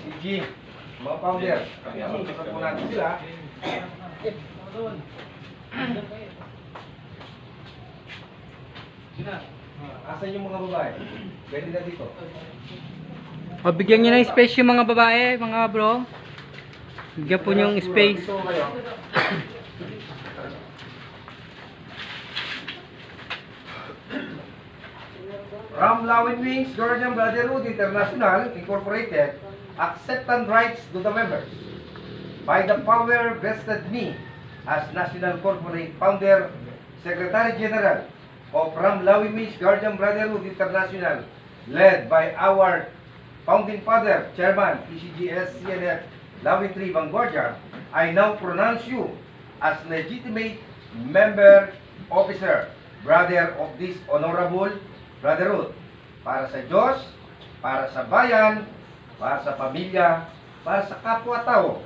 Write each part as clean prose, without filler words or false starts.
si G, mga founder. Sasagot po natin sila. Asan yung mga babae? Pwede na dito. O, bigyan nyo ng space yung mga babae, mga bro. Bigyan po nyo yung space. Dito kayo. Ram Lawin Wings Georgian Brotherhood International Incorporated acceptance rights to the members by the power vested me as National Corporate Founder, Secretary General of Ram Lawin Wings Georgian Brotherhood International, led by our founding father, Chairman, PCGS CNF Lawin 3 Vanguardia. I now pronounce you as legitimate member, officer, brother of this honorable brotherhood, para sa Diyos, para sa bayan, para sa pamilya, para sa kapwa-tao,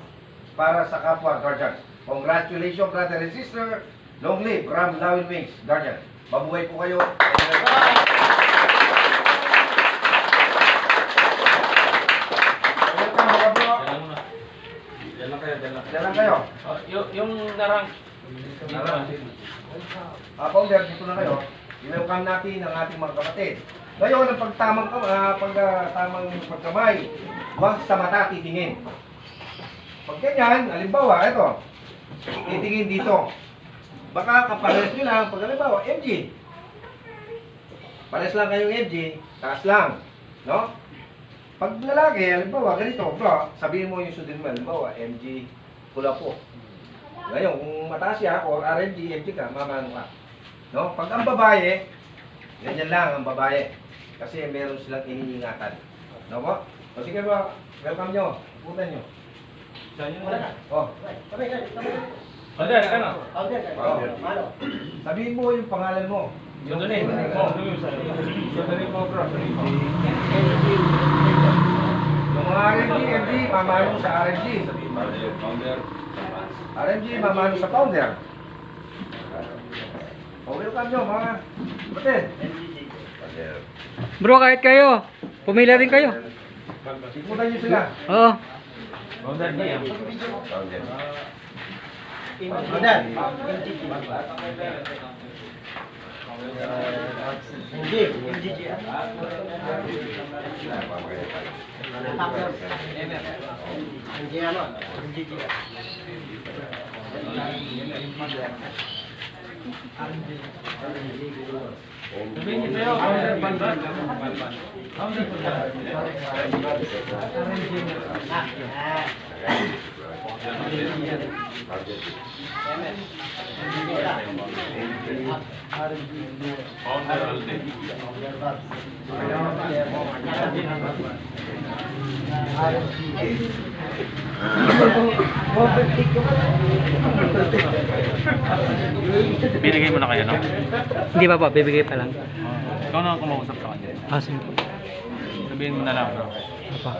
para sa kapwa guardians. Congratulations, brother and sister. Long live Ram Lawin Wings Guardian. Mabuhay po kayo. Diyan lang kayo. Yung narang. Founder, dito na kayo. I-welcome natin ang ating mga kapatid. Ngayon, ang pagtamang pagkamay, huwag sa mata titingin. Pag ganyan, halimbawa, ito, titingin dito. Baka kapares nyo lang, pag halimbawa, MG. Pares lang kayong MG, taas lang. No? Pag lalaki, halimbawa, ganito, bro, sabihin mo yung sudin mo, halimbawa, MG, pula po. Ngayon, kung mataas siya, or RMG, MG ka, mamano ka. No? Pag ang babae, ganyan lang ang babae. Kasi meron silang iniingatan. No po? O sige bro, welcome nyo. Pupuntan nyo. Saan yun? Oh. Alder, ano? Oh. Sabihin mo yung pangalan mo. Sandali. Sandali mo bro. Yung mga RMG, MG, mamano sa RMG. RMG, mamano sa founder. O welcome nyo mga kapatid. Bro, kahit kayo. Pumila rin kayo. Simutan nyo sila. Oo. Alder niya. Binigay mo na kayo, no? Hindi pa po, bibigay pa lang. Ikaw na ang kumausap sa kanya. Ah, sige po. Sabihin mo na lang, bro. Apa.